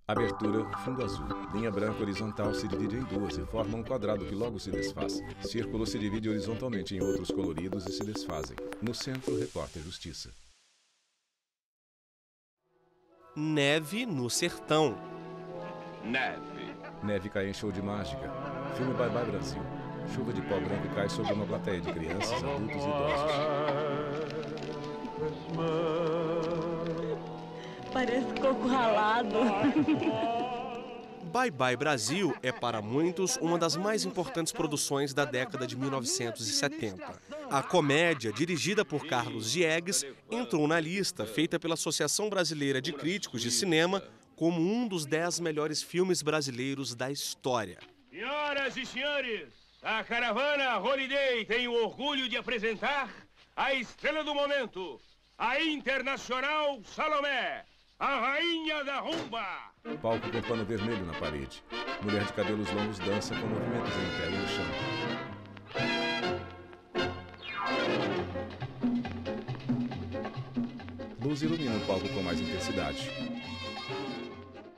Abertura, fundo azul. Linha branca horizontal se divide em duas e forma um quadrado que logo se desfaz. Círculo se divide horizontalmente em outros coloridos e se desfazem. No centro, repórter Justiça. Neve no sertão. Neve cai em show de mágica. Filme Bye Bye Brasil. Chuva de pó branco cai sobre uma plateia de crianças, adultos e idosos. Parece coco ralado. Bye Bye Brasil é para muitos uma das mais importantes produções da década de 1970. A comédia, dirigida por Carlos Diegues, entrou na lista feita pela Associação Brasileira de Críticos de Cinema como um dos 10 melhores filmes brasileiros da história. Senhoras e senhores, a caravana Holiday tem o orgulho de apresentar a estrela do momento, a Internacional Salomé, a rainha da rumba. Palco com pano vermelho na parede. Mulher de cabelos longos dança com movimentos em pé e no chão. Luz ilumina o palco com mais intensidade.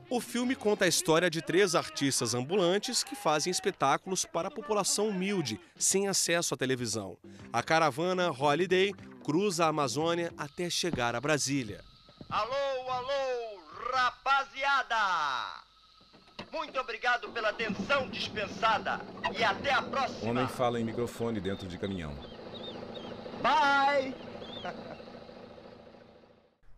O filme conta a história de 3 artistas ambulantes que fazem espetáculos para a população humilde, sem acesso à televisão. A caravana Holiday cruza a Amazônia até chegar a Brasília. Alô, alô, rapaziada! Muito obrigado pela atenção dispensada e até a próxima! Homem fala em microfone dentro de caminhão. Bye!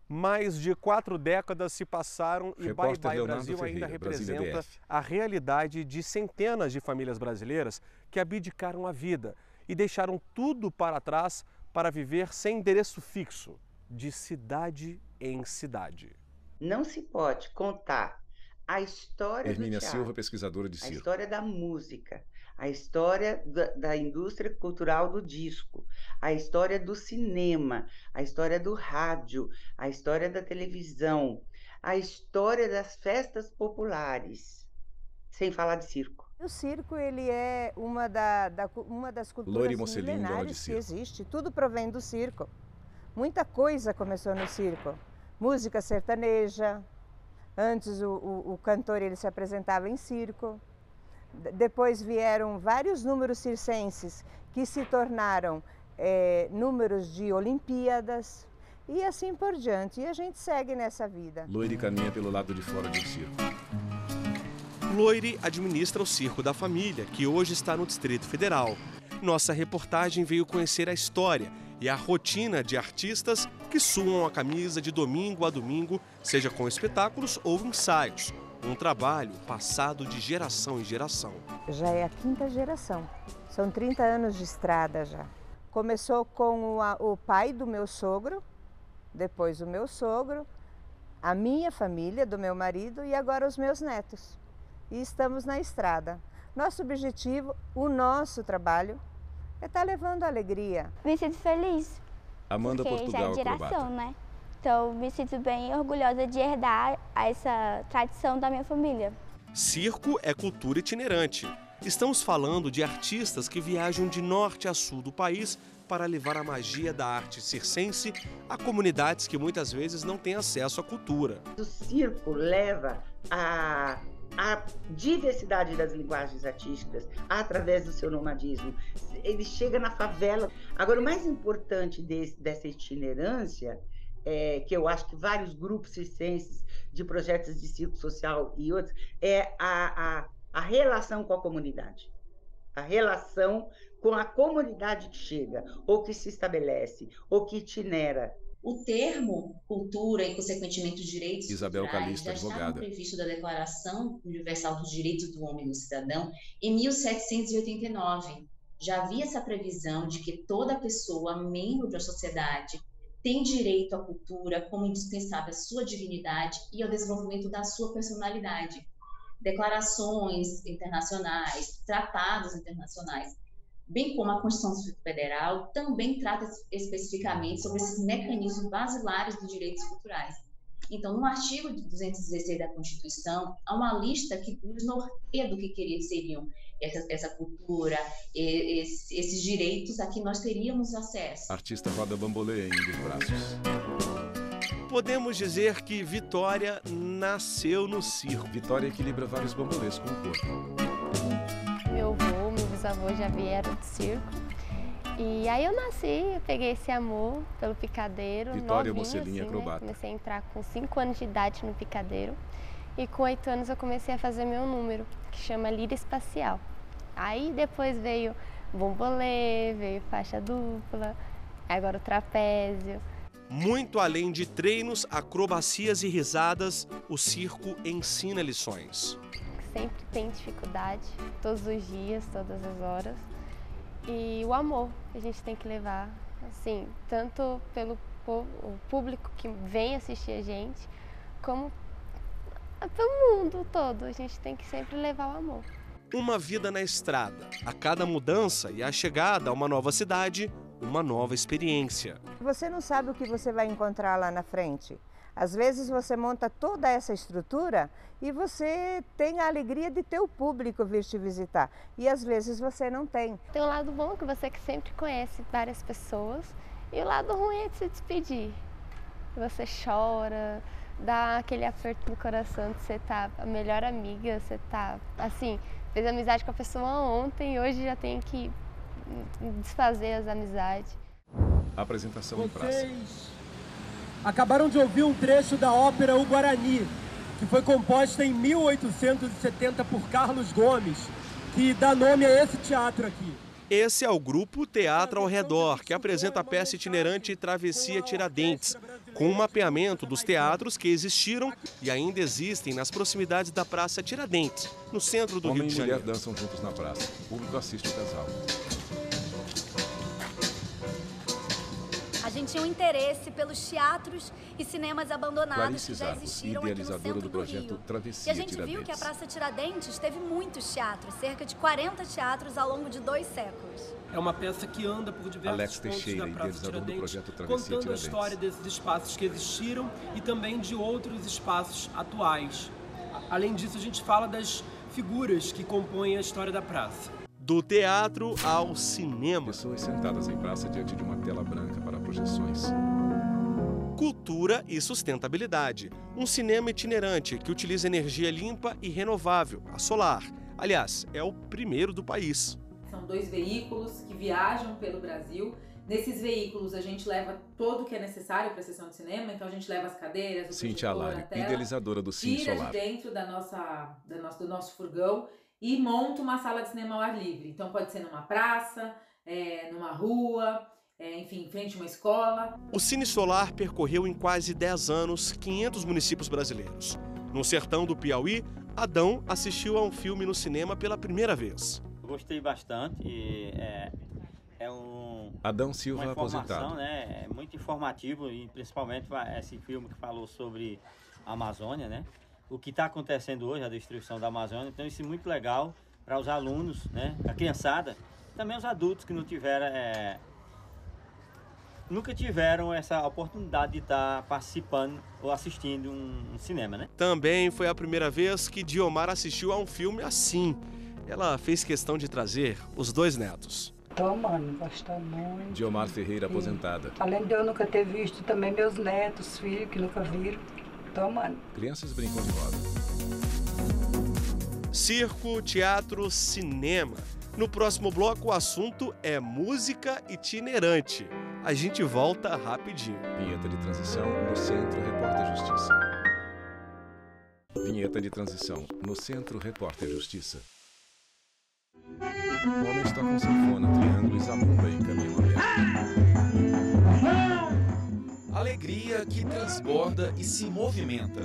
Mais de 4 décadas se passaram e Bye Bye Brasil ainda representa a realidade de centenas de famílias brasileiras que abdicaram a vida e deixaram tudo para trás para viver sem endereço fixo, de cidade em cidade. Não se pode contar a história Hermínia do teatro, Silva, pesquisadora de a circo. história da música, a história da indústria cultural do disco, a história do cinema, a história do rádio, a história da televisão, a história das festas populares, sem falar de circo. O circo ele é uma das culturas milenares que existe, tudo provém do circo. Muita coisa começou no circo, música sertaneja, antes o cantor ele se apresentava em circo, depois vieram vários números circenses que se tornaram números de Olimpíadas e assim por diante, e a gente segue nessa vida. Loire caminha pelo lado de fora de um circo. Loire administra o Circo da Família, que hoje está no Distrito Federal. Nossa reportagem veio conhecer a história e a rotina de artistas que suam a camisa de domingo a domingo, seja com espetáculos ou ensaios. Um trabalho passado de geração em geração. Já é a 5ª geração, são 30 anos de estrada já. Começou com o pai do meu sogro, depois o meu sogro, a minha família, do meu marido e agora os meus netos. E estamos na estrada. Nosso objetivo, o nosso trabalho, é estar levando alegria. Me sinto feliz, Amanda porque Portugal, já é geração, acrobata. né? Então, me sinto bem orgulhosa de herdar essa tradição da minha família. Circo é cultura itinerante. Estamos falando de artistas que viajam de norte a sul do país para levar a magia da arte circense a comunidades que muitas vezes não têm acesso à cultura. O circo leva a diversidade das linguagens artísticas através do seu nomadismo. Ele chega na favela. Agora, o mais importante dessa itinerância que eu acho que vários grupos circenses de projetos de circo social e outros, é a relação com a comunidade. A relação com a comunidade que chega, ou que se estabelece, ou que itinera. O termo cultura e, consequentemente, os direitos Isabel culturais Calixto, já estavam advogada. previstos da Declaração Universal dos Direitos do Homem e do Cidadão em 1789. Já havia essa previsão de que toda pessoa, membro da sociedade, tem direito à cultura como indispensável à sua dignidade e ao desenvolvimento da sua personalidade. Declarações internacionais, tratados internacionais, bem como a Constituição Federal, também trata especificamente sobre esses mecanismos basilares dos direitos culturais. Então, no artigo 216 da Constituição, há uma lista que nos norteia do que seriam essa cultura, esses direitos a que nós teríamos acesso. Artista roda bambolê em um dos braços. Podemos dizer que Vitória nasceu no circo. Vitória equilibra vários bambolês com o corpo. Meu avô, meu bisavô já vieram do circo. E aí eu nasci, eu peguei esse amor pelo picadeiro. Vitória Mocelinha assim, acrobata. Né? Comecei a entrar com 5 anos de idade no picadeiro. E com 8 anos eu comecei a fazer meu número, que chama Lira Espacial. Aí depois veio bambolê, veio faixa dupla, agora o trapézio. Muito além de treinos, acrobacias e risadas, o circo ensina lições. Sempre tem dificuldade, todos os dias, todas as horas. E o amor que a gente tem que levar, assim, tanto pelo público que vem assistir a gente, como pelo mundo todo. A gente tem que sempre levar o amor. Uma vida na estrada. A cada mudança e a chegada a uma nova cidade, uma nova experiência. Você não sabe o que você vai encontrar lá na frente. Às vezes você monta toda essa estrutura e você tem a alegria de ter o público vir te visitar. E às vezes você não tem. Tem um lado bom que você que sempre conhece várias pessoas e o lado ruim é de se despedir. Você chora, dá aquele aperto no coração de você tá a melhor amiga, você tá assim, fez amizade com a pessoa ontem e hoje já tem que desfazer as amizades. Apresentação em praça. Acabaram de ouvir um trecho da ópera O Guarani, que foi composta em 1870 por Carlos Gomes, que dá nome a esse teatro aqui. Esse é o grupo Teatro ao Redor, que apresenta a peça itinerante Travessia Tiradentes, com um mapeamento dos teatros que existiram e ainda existem nas proximidades da Praça Tiradentes, no centro do Rio de Janeiro. Homem e mulher dançam juntos na praça. O público assiste o casal. A gente tinha um interesse pelos teatros e cinemas abandonados que já existiram aqui no centro do Rio. E a gente viu que a Praça Tiradentes teve muitos teatros, cerca de 40 teatros ao longo de 2 séculos. É uma peça que anda por diversos pontos da Praça Tiradentes, contando a história desses espaços que existiram e também de outros espaços atuais. Além disso, a gente fala das figuras que compõem a história da praça. Do teatro ao cinema. Pessoas sentadas em praça diante de uma tela branca para projeções. Cultura e sustentabilidade. Um cinema itinerante que utiliza energia limpa e renovável, a solar. Aliás, é o primeiro do país. São 2 veículos que viajam pelo Brasil. Nesses veículos a gente leva tudo o que é necessário para a sessão de cinema. Então a gente leva as cadeiras, o Cintia projetor, Alari, a tela, idealizadora do Cine Solar. tira de dentro do nosso furgão e monta uma sala de cinema ao ar livre. Então pode ser numa praça, numa rua, enfim, em frente a uma escola. O Cine Solar percorreu em quase 10 anos 500 municípios brasileiros. No sertão do Piauí, Adão assistiu a um filme no cinema pela primeira vez. Gostei bastante. Adão Silva, aposentado. Né? É muito informativo e principalmente esse filme que falou sobre a Amazônia, né? O que está acontecendo hoje, a destruição da Amazônia. Então isso é muito legal para os alunos, né? A criançada, também os adultos que não tiveram, nunca tiveram essa oportunidade de estar participando ou assistindo um cinema, né? Também foi a primeira vez que Diomar assistiu a um filme assim. Ela fez questão de trazer os 2 netos. Tô, mano, gosto muito. Diomar Ferreira, aposentada. Além de eu nunca ter visto, também meus netos, filhos que nunca viram. Tô, mano. Crianças brincam de roda. Circo, teatro, cinema. No próximo bloco, o assunto é música itinerante. A gente volta rapidinho. Vinheta de transição no Centro Repórter Justiça. Vinheta de transição no Centro Repórter Justiça. Homens tocam sanfona, triângulo e zabumba em caminhão aberto. Alegria que transborda e se movimenta.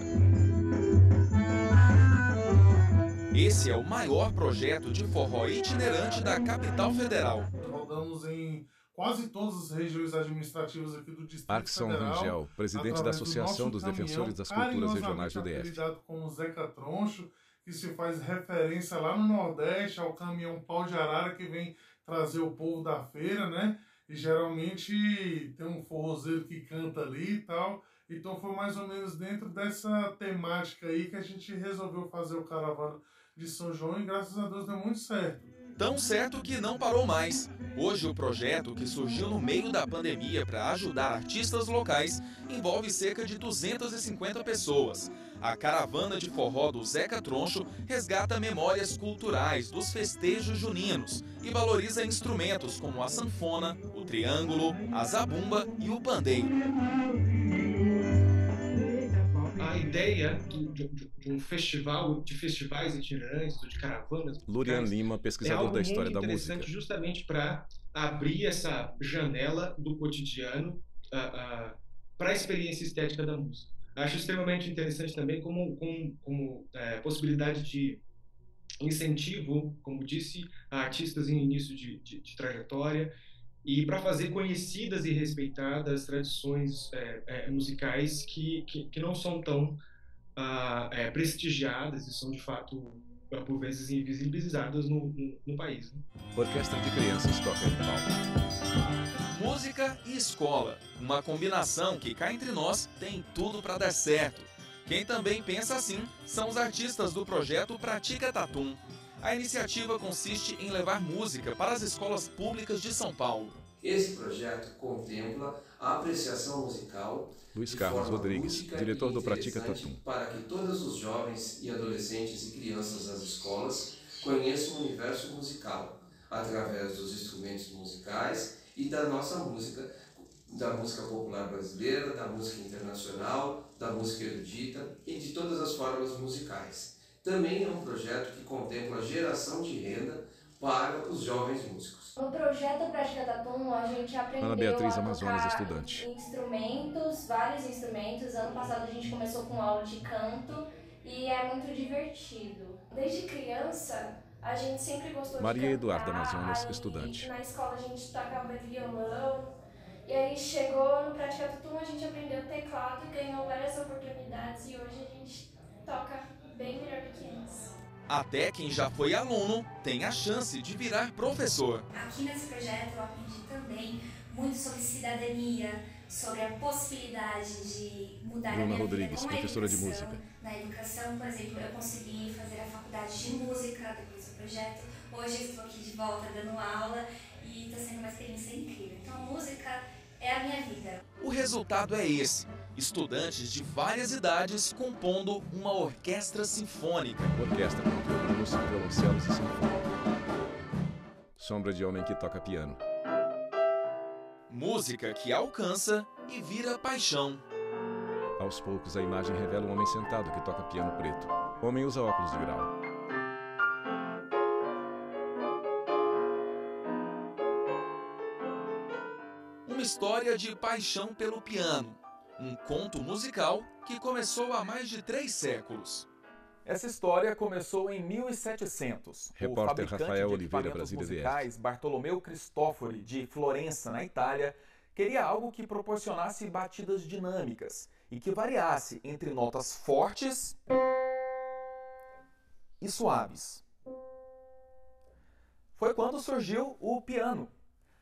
Esse é o maior projeto de forró itinerante da capital federal. Rodamos em quase todas as regiões administrativas aqui do Distrito Arkson Federal. Rangel, presidente da Associação dos Defensores das Culturas Regionais do DF. Apelidado como Zeca Troncho, que se faz referência lá no Nordeste ao caminhão pau de arara que vem trazer o povo da feira, né? E geralmente tem um forrozeiro que canta ali e tal. Então foi mais ou menos dentro dessa temática aí que a gente resolveu fazer o Caravana de São João e graças a Deus deu muito certo. Tão certo que não parou mais. Hoje o projeto, que surgiu no meio da pandemia para ajudar artistas locais, envolve cerca de 250 pessoas. A Caravana de Forró do Zeca Troncho resgata memórias culturais dos festejos juninos e valoriza instrumentos como a sanfona, o triângulo, a zabumba e o pandeiro. A ideia de um festival, de festivais itinerantes, de caravanas... Lurian Lima, pesquisador da história da música. É algo muito interessante justamente para abrir essa janela do cotidiano para a experiência estética da música. Acho extremamente interessante também como possibilidade de incentivo, como disse, a artistas em início de trajetória, e para fazer conhecidas e respeitadas tradições musicais que não são tão prestigiadas e são, de fato, por vezes invisibilizadas no país. Né? Orquestra de Crianças toca em palco. Música e escola, uma combinação que cá entre nós tem tudo para dar certo. Quem também pensa assim são os artistas do projeto Pratica Tatum. A iniciativa consiste em levar música para as escolas públicas de São Paulo. Esse projeto contempla a apreciação musical Luiz Carlos Rodrigues, diretor do Pratica Tatum. Para que todos os jovens e adolescentes e crianças das escolas conheçam o universo musical, através dos instrumentos musicais e da nossa música, da música popular brasileira, da música internacional, da música erudita e de todas as formas musicais. Também é um projeto que contempla a geração de renda para os jovens músicos. No projeto Pratica Tatum, a gente aprendeu Ana Beatriz a Amazonas, tocar estudante. instrumentos, vários instrumentos. Ano passado a gente começou com aula de canto e é muito divertido. Desde criança, a gente sempre gostou Maria de cantar. Eduarda Amazonas, estudante. Na escola a gente tocava violão. E aí chegou no Pratica Tatum, a gente aprendeu teclado e ganhou várias oportunidades. E hoje a gente toca bem melhor do que antes. Até quem já foi aluno tem a chance de virar professor. Aqui nesse projeto eu aprendi também muito sobre cidadania, sobre a possibilidade de mudar Bruna a minha Rodrigues, vida com a professora de educação. música. Na educação, por exemplo, eu consegui fazer a faculdade de música depois do projeto. Hoje eu estou aqui de volta dando aula e está sendo uma experiência incrível. Então a música é a minha vida. O resultado é esse. Estudantes de várias idades compondo uma orquestra sinfônica. Orquestra com violinos, violoncelos e sanfona. Sombra de homem que toca piano. Música que alcança e vira paixão. Aos poucos, a imagem revela um homem sentado que toca piano preto. O homem usa óculos de grau. Uma história de paixão pelo piano. Um conto musical que começou há mais de 3 séculos. Essa história começou em 1700. Repórter O fabricante Rafael de Oliveira, equipamentos Brasília musicais, Bartolomeu Cristofori, de Florença, na Itália, queria algo que proporcionasse batidas dinâmicas e que variasse entre notas fortes e suaves. Foi quando surgiu o piano.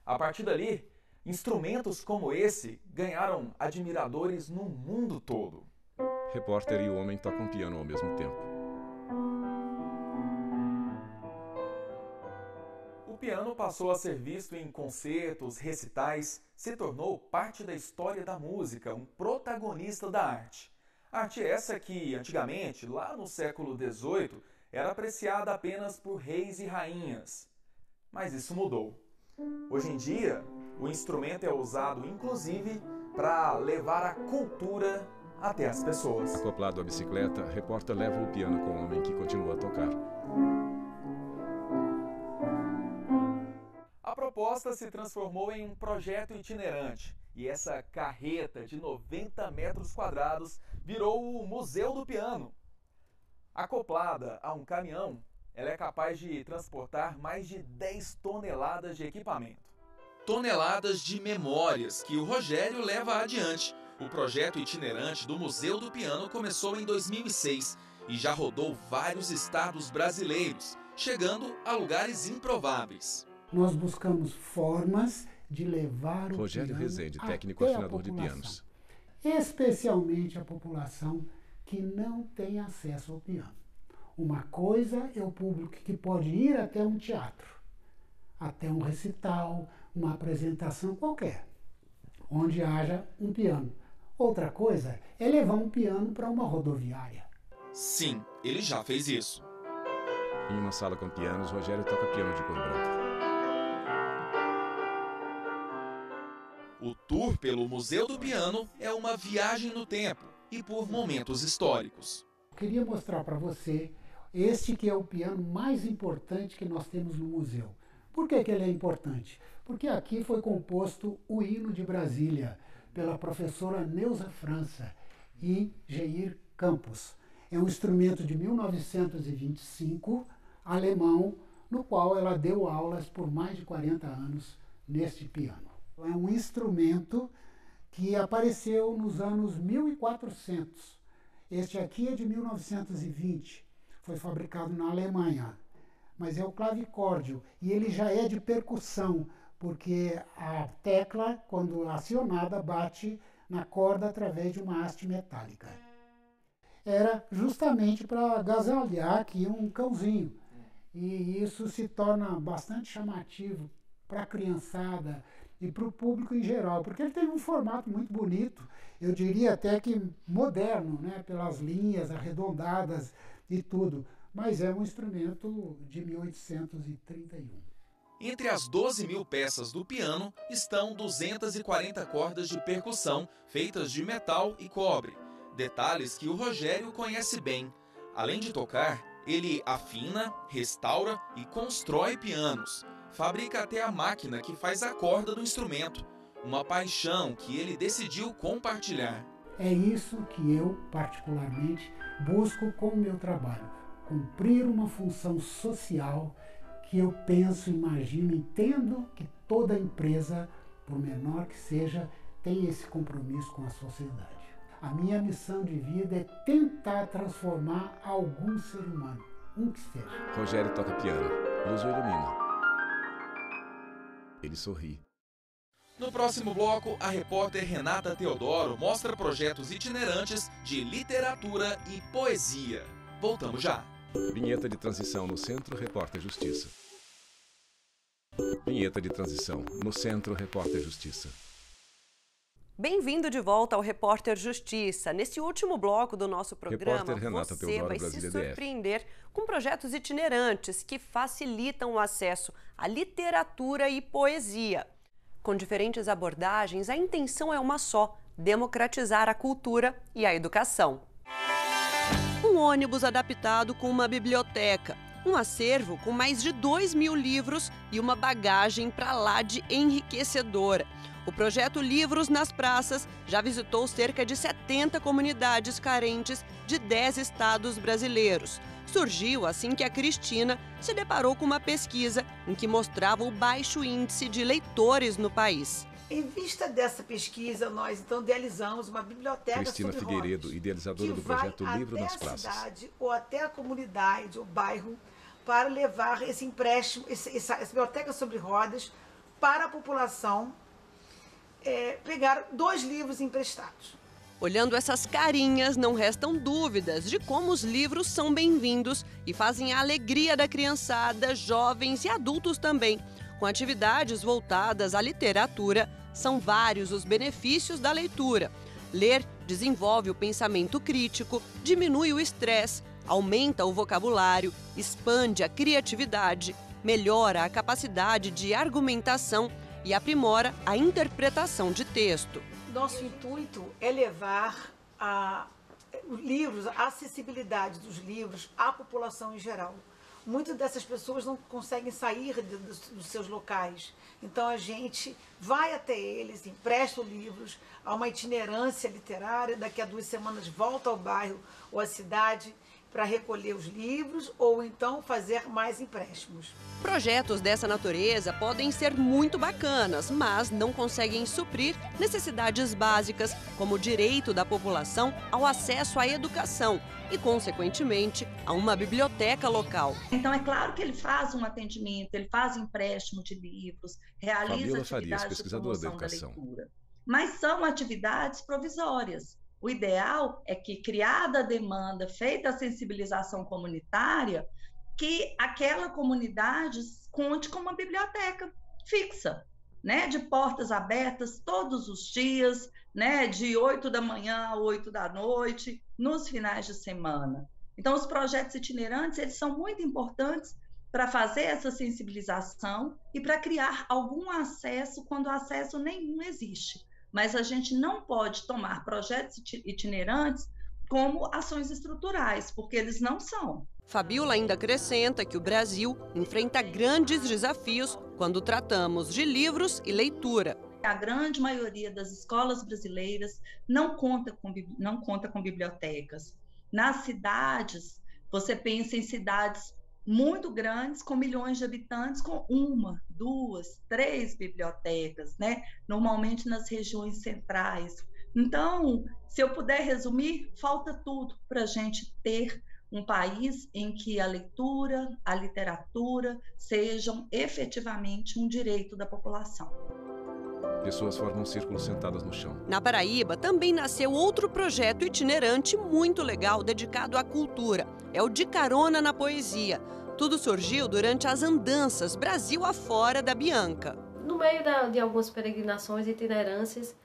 A partir dali, instrumentos como esse ganharam admiradores no mundo todo. Repórter e o homem tocam piano ao mesmo tempo. O piano passou a ser visto em concertos, recitais, se tornou parte da história da música, um protagonista da arte. Arte essa que, antigamente, lá no século XVIII, era apreciada apenas por reis e rainhas. Mas isso mudou. Hoje em dia, o instrumento é usado, inclusive, para levar a cultura até as pessoas. Acoplado à bicicleta, repórter leva o piano com o homem que continua a tocar. A proposta se transformou em um projeto itinerante e essa carreta de 90 metros quadrados virou o Museu do Piano. Acoplada a um caminhão, ela é capaz de transportar mais de 10 toneladas de equipamento. Toneladas de memórias que o Rogério leva adiante. O projeto itinerante do Museu do Piano começou em 2006 e já rodou vários estados brasileiros, chegando a lugares improváveis. Nós buscamos formas de levar o Rogério piano Rezende, técnico até afinador de a pianos. especialmente a população que não tem acesso ao piano. Uma coisa é o público que pode ir até um teatro, até um recital, uma apresentação qualquer, onde haja um piano. Outra coisa é levar um piano para uma rodoviária. Sim, ele já fez isso. Em uma sala com pianos, Rogério toca piano de cor branca. O tour pelo Museu do Piano é uma viagem no tempo e por momentos históricos. Eu queria mostrar para você este que é o piano mais importante que nós temos no museu. Por que ele é importante? Porque aqui foi composto o hino de Brasília pela professora Neuza França e Geir Campos. É um instrumento de 1925, alemão, no qual ela deu aulas por mais de 40 anos neste piano. É um instrumento que apareceu nos anos 1400. Este aqui é de 1920, foi fabricado na Alemanha, mas é o clavicórdio e ele já é de percussão, porque a tecla, quando acionada, bate na corda através de uma haste metálica. Era justamente para agasalhar aqui um cãozinho, e isso se torna bastante chamativo para a criançada e para o público em geral, porque ele tem um formato muito bonito, eu diria até que moderno, né, pelas linhas arredondadas e tudo, mas é um instrumento de 1831. Entre as 12.000 peças do piano estão 240 cordas de percussão feitas de metal e cobre, detalhes que o Rogério conhece bem. Além de tocar, ele afina, restaura e constrói pianos. Fabrica até a máquina que faz a corda do instrumento, uma paixão que ele decidiu compartilhar. É isso que eu, particularmente, busco com o meu trabalho, cumprir uma função social que eu penso, imagino, entendo que toda empresa, por menor que seja, tem esse compromisso com a sociedade. A minha missão de vida é tentar transformar algum ser humano, um que seja. Rogério toca piano, luz o ilumina. Ele sorri. No próximo bloco, a repórter Renata Teodoro mostra projetos itinerantes de literatura e poesia. Voltamos já. Vinheta de transição no Centro Repórter Justiça. Vinheta de transição no Centro Repórter Justiça. Bem-vindo de volta ao Repórter Justiça. Nesse último bloco do nosso programa, você vai se surpreender com projetos itinerantes que facilitam o acesso à literatura e poesia. Com diferentes abordagens, a intenção é uma só: democratizar a cultura e a educação. Um ônibus adaptado com uma biblioteca, um acervo com mais de 2.000 livros e uma bagagem para lá de enriquecedora. O projeto Livros nas Praças já visitou cerca de 70 comunidades carentes de 10 estados brasileiros. Surgiu assim que a Cristina se deparou com uma pesquisa em que mostrava o baixo índice de leitores no país. Em vista dessa pesquisa, nós então idealizamos uma biblioteca Cristina sobre Figueiredo, idealizadora do projeto Livro nas Praças. Que vai até a cidade ou até a comunidade ou bairro para levar esse empréstimo, essa biblioteca sobre rodas para a população pegar 2 livros emprestados. Olhando essas carinhas, não restam dúvidas de como os livros são bem-vindos e fazem a alegria da criançada, jovens e adultos também. Com atividades voltadas à literatura, são vários os benefícios da leitura. Ler desenvolve o pensamento crítico, diminui o estresse, aumenta o vocabulário, expande a criatividade, melhora a capacidade de argumentação e aprimora a interpretação de texto. Nosso intuito é levar os livros, a acessibilidade dos livros à população em geral. Muitas dessas pessoas não conseguem sair dos seus locais, então a gente vai até eles, empresta livros, há uma itinerância literária, daqui a 2 semanas volta ao bairro ou à cidade para recolher os livros ou então fazer mais empréstimos. Projetos dessa natureza podem ser muito bacanas, mas não conseguem suprir necessidades básicas, como o direito da população ao acesso à educação e, consequentemente, a uma biblioteca local. Então, é claro que ele faz um atendimento, ele faz empréstimo de livros, realiza atividades de promoção da leitura. mas são atividades provisórias. O ideal é que, criada a demanda, feita a sensibilização comunitária, que aquela comunidade conte com uma biblioteca fixa, né, de portas abertas todos os dias, né, de 8 da manhã a 8 da noite, nos finais de semana. Então, os projetos itinerantes, eles são muito importantes para fazer essa sensibilização e para criar algum acesso quando acesso nenhum existe. Mas a gente não pode tomar projetos itinerantes como ações estruturais, porque eles não são. Fabiola ainda acrescenta que o Brasil enfrenta grandes desafios quando tratamos de livros e leitura. A grande maioria das escolas brasileiras não conta com bibliotecas. Nas cidades, você pensa em cidades muito grandes, com milhões de habitantes, com 1, 2, 3 bibliotecas, né? Normalmente nas regiões centrais. Então, se eu puder resumir, falta tudo para a gente ter um país em que a leitura, a literatura sejam efetivamente um direito da população. Pessoas formam um círculo sentadas no chão. Na Paraíba também nasceu outro projeto itinerante muito legal dedicado à cultura. É o De Carona na Poesia. Tudo surgiu durante as andanças Brasil afora da Bianca. No meio de algumas peregrinações e itinerâncias,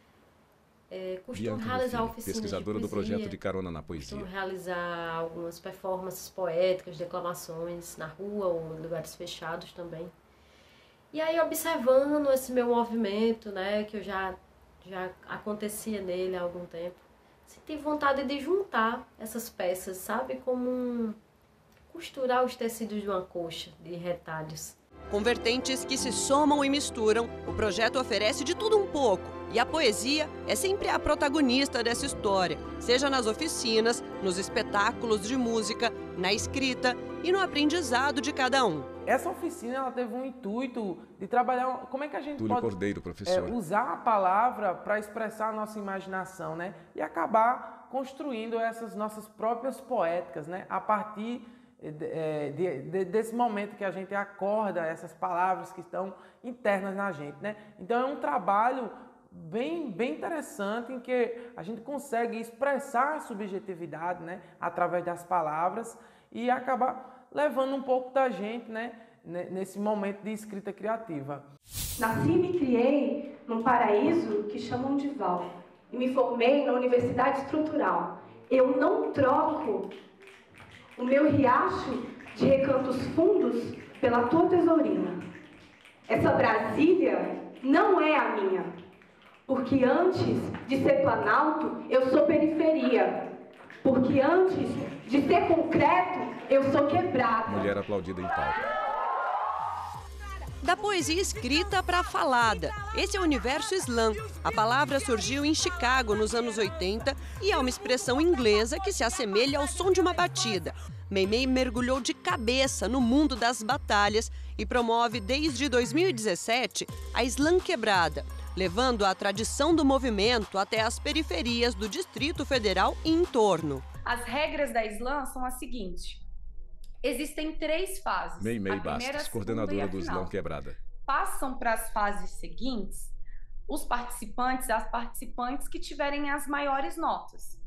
costumo realizar oficinas pesquisadora de poesia, do projeto De Carona na Poesia. costumo realizar algumas performances poéticas, declamações na rua ou em lugares fechados também. E aí, observando esse meu movimento, né, que eu já acontecia nele há algum tempo, senti vontade de juntar essas peças, sabe, como costurar os tecidos de uma coxa, de retalhos. Com vertentes que se somam e misturam, o projeto oferece de tudo um pouco. E a poesia é sempre a protagonista dessa história, seja nas oficinas, nos espetáculos de música, na escrita e no aprendizado de cada um. Essa oficina ela teve um intuito de trabalhar como é que a gente Túlio pode Cordeiro, professor. Usar a palavra para expressar a nossa imaginação, né? E acabar construindo essas nossas próprias poéticas, né? A partir desse momento que a gente acorda essas palavras que estão internas na gente, né? Então é um trabalho bem interessante em que a gente consegue expressar a subjetividade, né, através das palavras e acabar levando um pouco da gente, né, nesse momento de escrita criativa. Nasci e me criei num paraíso que chamam de Val e me formei na Universidade Estrutural. Eu não troco o meu riacho de recantos fundos pela tua tesourina. Essa Brasília não é a minha, porque antes de ser Planalto, eu sou periferia. Porque antes de ser concreto, eu sou quebrada. Mulher aplaudida em palco. Da poesia escrita para a falada. Esse é o universo slam. A palavra surgiu em Chicago nos anos 80 e é uma expressão inglesa que se assemelha ao som de uma batida. Meimei mergulhou de cabeça no mundo das batalhas e promove desde 2017 a Slam Quebrada, levando a tradição do movimento até as periferias do Distrito Federal e em torno. As regras da Slam são as seguintes. Existem 3 fases. Meimei Bastos, coordenadora do Slam Quebrada. Passam para as fases seguintes os participantes, as participantes que tiverem as maiores notas.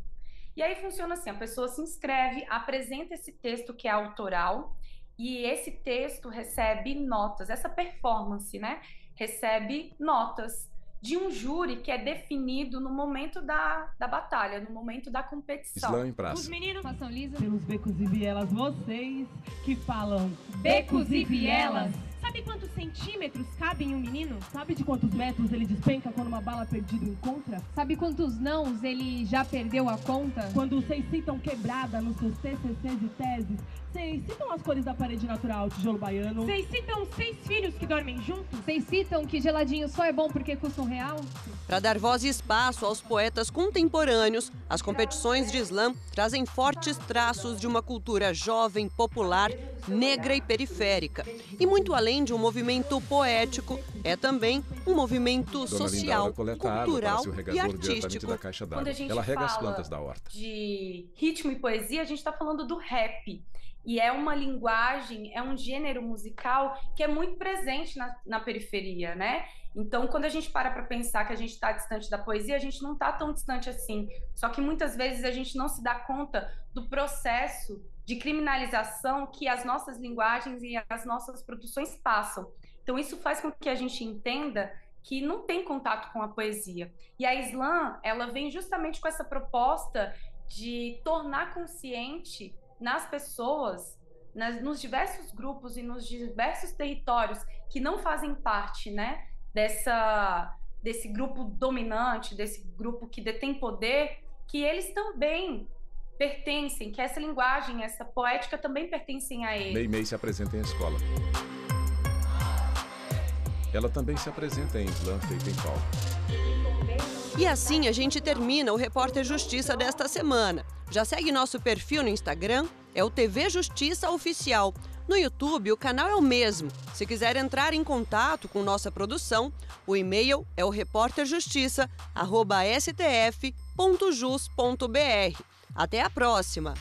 E aí funciona assim, a pessoa se inscreve, apresenta esse texto que é autoral e esse texto recebe notas, essa performance, né, recebe notas de um júri que é definido no momento da batalha, no momento da competição. Slam em praça. Os meninos passam liso pelos becos e vielas, vocês que falam becos e vielas. Sabe quantos centímetros cabe em um menino? Sabe de quantos metros ele despenca quando uma bala perdida encontra? Sabe quantos nãos ele já perdeu a conta? Quando vocês citam quebrada nos seus TCCs e teses, vocês citam as cores da parede natural, tijolo baiano? Vocês citam 6 filhos que dormem juntos? Vocês citam que geladinho só é bom porque custa R$1? Para dar voz e espaço aos poetas contemporâneos, as competições de slam trazem fortes traços de uma cultura jovem, popular, negra e periférica. E muito além de um movimento poético, é também um movimento social, cultural e artístico. Da caixa d'água. Quando a gente Ela rega fala as plantas da horta. de ritmo e poesia, a gente está falando do rap. e é uma linguagem, é um gênero musical que é muito presente na periferia, né? Então, quando a gente para pensar que a gente está distante da poesia, a gente não está tão distante assim. Só que muitas vezes a gente não se dá conta do processo de criminalização que as nossas linguagens e as nossas produções passam. Então, isso faz com que a gente entenda que não tem contato com a poesia. E a Slam, ela vem justamente com essa proposta de tornar consciente nas pessoas, nos diversos grupos e nos diversos territórios que não fazem parte, né, desse grupo dominante, desse grupo que detém poder, que eles também pertencem, que essa linguagem, essa poética também pertencem a eles. Meimei se apresenta em escola. Ela também se apresenta em slam feito em palco. E assim a gente termina o Repórter Justiça desta semana. Já segue nosso perfil no Instagram, é o TV Justiça Oficial. No YouTube, o canal é o mesmo. Se quiser entrar em contato com nossa produção, o e-mail é o reporterjustiça@stf.jus.br. Até a próxima!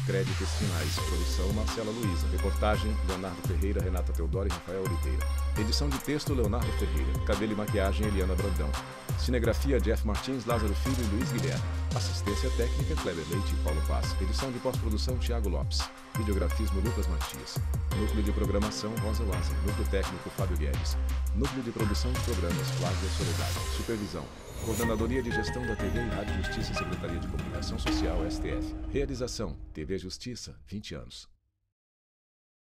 Créditos finais. Produção Marcela Luiza. Reportagem Leonardo Ferreira, Renata Teodoro e Rafael Oliveira. Edição de texto Leonardo Ferreira. Cabelo e maquiagem Eliana Brandão. Cinegrafia Jeff Martins, Lázaro Filho e Luiz Guilherme. Assistência técnica Kleber Leite e Paulo Paz. Edição de pós-produção Thiago Lopes. Videografismo Lucas Matias. Núcleo de programação Rosa Wazen. Núcleo técnico Fábio Guedes. Núcleo de produção de programas Flávia Soledade. Supervisão Coordenadoria de Gestão da TV e Rádio Justiça, Secretaria de Comunicação Social, STF. Realização TV Justiça, 20 anos.